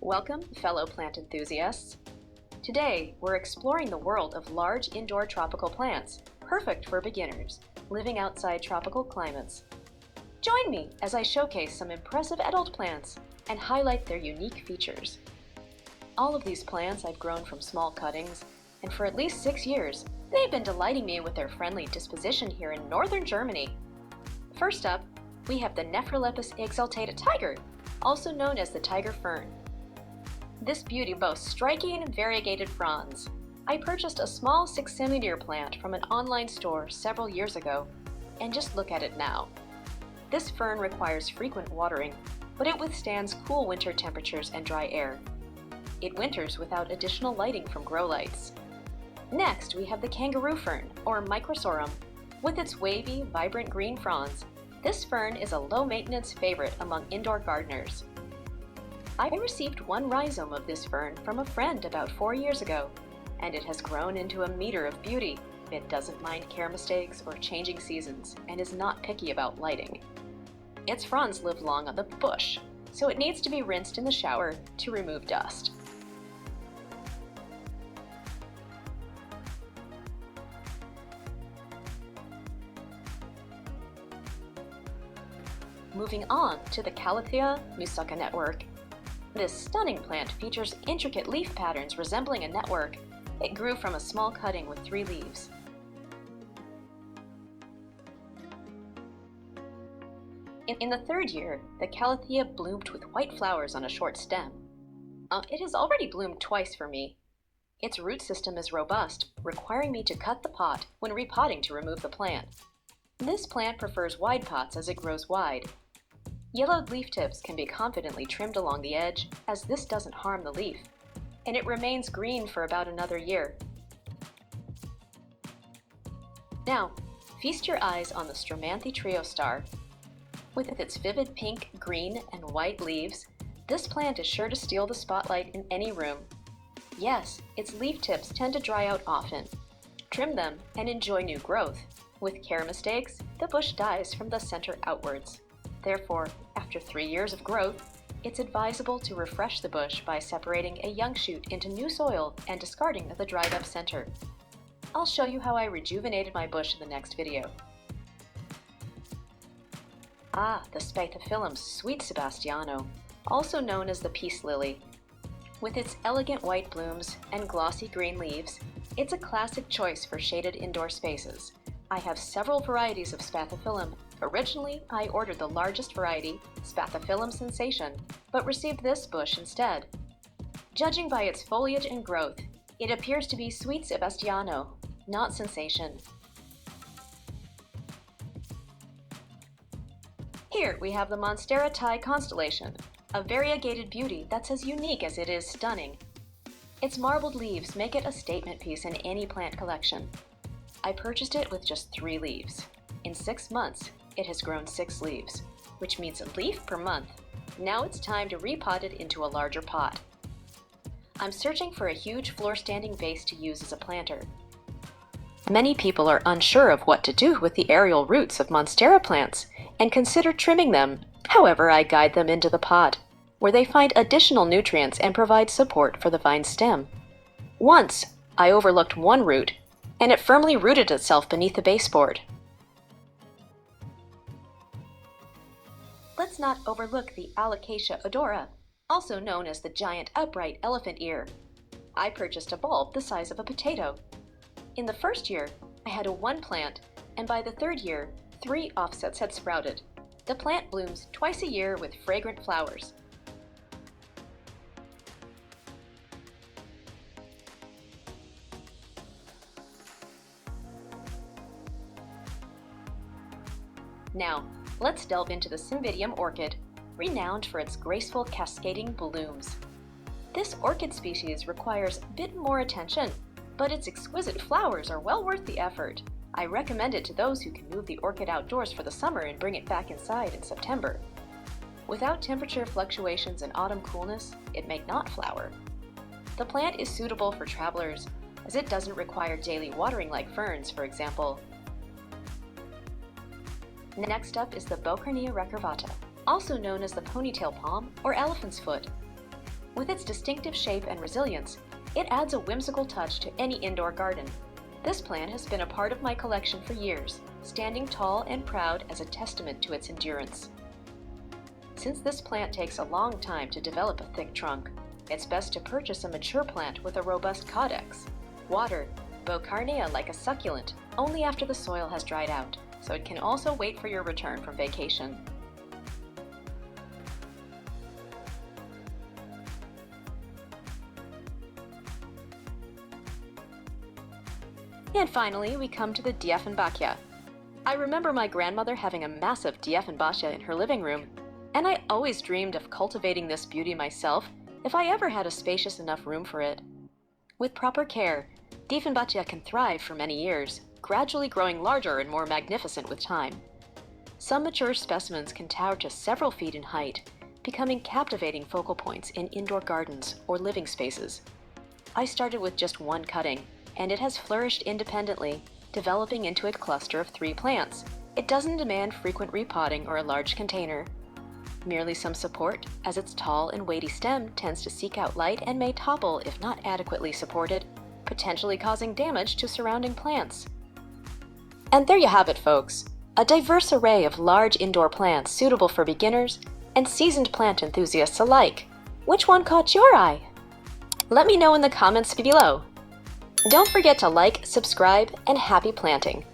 Welcome, fellow plant enthusiasts. Today, we're exploring the world of large indoor tropical plants, perfect for beginners, living outside tropical climates. Join me as I showcase some impressive adult plants and highlight their unique features. All of these plants I've grown from small cuttings, and for at least 6 years, they've been delighting me with their friendly disposition here in northern Germany. First up, we have the Nephrolepis exaltata tiger, also known as the tiger fern. This beauty boasts striking and variegated fronds. I purchased a small 6 cm plant from an online store several years ago, and just look at it now. This fern requires frequent watering, but it withstands cool winter temperatures and dry air. It winters without additional lighting from grow lights. Next, we have the kangaroo fern, or microsorum. With its wavy, vibrant green fronds, this fern is a low-maintenance favorite among indoor gardeners. I received one rhizome of this fern from a friend about 4 years ago, and it has grown into a meter of beauty. It doesn't mind care mistakes or changing seasons, and is not picky about lighting. Its fronds live long on the bush, so it needs to be rinsed in the shower to remove dust. Moving on to the Cattleya Musaka network. This stunning plant features intricate leaf patterns resembling a network. It grew from a small cutting with 3 leaves. In the 3rd year, the Cattleya bloomed with white flowers on a short stem. It has already bloomed twice for me. Its root system is robust, requiring me to cut the pot when repotting to remove the plant. This plant prefers wide pots as it grows wide. Yellowed leaf tips can be confidently trimmed along the edge, as this doesn't harm the leaf, and it remains green for about another year. Now, feast your eyes on the Cattleya Triostar. With its vivid pink, green, and white leaves, this plant is sure to steal the spotlight in any room. Yes, its leaf tips tend to dry out often. Trim them and enjoy new growth. With care mistakes, the bush dies from the center outwards. Therefore, after 3 years of growth, it's advisable to refresh the bush by separating a young shoot into new soil and discarding of the dried up center. I'll show you how I rejuvenated my bush in the next video. The Spathiphyllum's sweet Sebastiano, also known as the peace lily. With its elegant white blooms and glossy green leaves, it's a classic choice for shaded indoor spaces. I have several varieties of Spathiphyllum. Originally, I ordered the largest variety, Spathiphyllum Sensation, but received this bush instead. Judging by its foliage and growth, it appears to be sweet Sebastiano, not Sensation. Here we have the Monstera Constellation, a variegated beauty that's as unique as it is stunning. Its marbled leaves make it a statement piece in any plant collection. I purchased it with just 3 leaves. In 6 months, it has grown 6 leaves, which means a leaf per month. Now it's time to repot it into a larger pot. I'm searching for a huge floor-standing vase to use as a planter. Many people are unsure of what to do with the aerial roots of Monstera plants and consider trimming them. However, I guide them into the pot, where they find additional nutrients and provide support for the vine stem. Once, I overlooked one root, and it firmly rooted itself beneath the baseboard. Let's not overlook the alocasia odora, also known as the giant upright elephant ear. I purchased a bulb the size of a potato. In the 1st year, I had a 1 plant, and by the 3rd year, 3 offsets had sprouted. The plant blooms twice a year with fragrant flowers. Now, let's delve into the Sidium Orchid, renowned for its graceful cascading blooms. This orchid species requires a bit more attention, but its exquisite flowers are well worth the effort. I recommend it to those who can move the orchid outdoors for the summer and bring it back inside in September. Without temperature fluctuations and autumn coolness, it may not flower. The plant is suitable for travelers, as it doesn't require daily watering like ferns, for example. Next up is the bokeria recurvata, also known as the ponytail palm or elephant's foot. With its distinctive shape and resilience, it adds a whimsical touch to any indoor garden. This plant has been a part of my collection for years, standing tall and proud as a testament to its endurance. Since this plant takes a long time to develop a thick trunk, it's best to purchase a mature plant with a robust caudex. Water bokeria like a succulent only after the soil has dried out, so it can also wait for your return from vacation. And finally, we come to the Dieffenbachia. I remember my grandmother having a massive Dieffenbachia in her living room, and I always dreamed of cultivating this beauty myself if I ever had a spacious enough room for it. With proper care, Dieffenbachia can thrive for many years, gradually growing larger and more magnificent with time. Some mature specimens can tower to several feet in height, becoming captivating focal points in indoor gardens or living spaces. I started with just one cutting, and it has flourished independently, developing into a cluster of 3 plants. It doesn't demand frequent repotting or a large container. Merely some support, as its tall and weighty stem tends to seek out light and may topple if not adequately supported, potentially causing damage to surrounding plants. And there you have it, folks. A diverse array of large indoor plants suitable for beginners and seasoned plant enthusiasts alike. Which one caught your eye? Let me know in the comments below. Don't forget to like, subscribe, and happy planting!